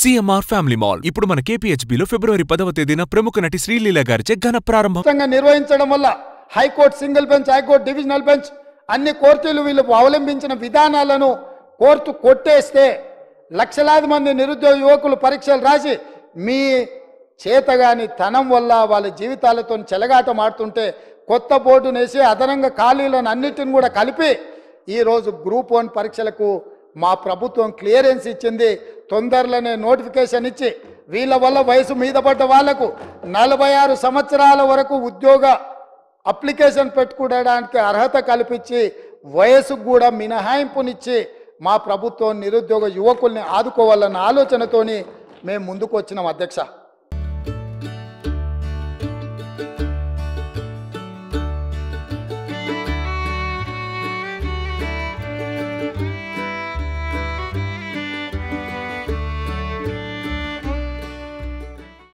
CMR family mall ఇప్పుడు మన కేపీహెచ్బీలో ఫిబ్రవరి 10వ తేదీన ప్రముఖ నటి శ్రీలీల గారిచే ఘన ప్రారంభం నిర్వహించడం వల్ల high court single bench, high court divisional bench అన్ని కోర్టులు వీళ్ళు అవలంబించిన విధానాలను కోర్టు కొట్టేస్తే లక్షలాది మంది నిరుద్యోగ యువకులు పరీక్షలు రాసి మీ చేతగాని తనం వల్ల వాళ్ళ జీవితాలతో చెలగాటమాడుతుంటే కొత్త బోర్డును వేసి అదనంగా ఖాళీలను అన్నిటిని కూడా కలిపి ఈరోజు గ్రూప్ 1 పరీక్షలకు మా ప్రభుత్వం క్లియరెన్స్ ఇచ్చింది. తొందరలోనే నోటిఫికేషన్ ఇచ్చి వీళ్ళ వల్ల వయసు మీద పడ్డ వాళ్లకు 46 సంవత్సరాల వరకు ఉద్యోగ అప్లికేషన్ పెట్టుకోవడానికి అర్హత కల్పించి వయసుకు కూడా మినహాయింపునిచ్చి మా ప్రభుత్వం నిరుద్యోగ యువకుల్ని ఆదుకోవాలన్న ఆలోచనతోని మేము ముందుకు వచ్చినాం అధ్యక్ష.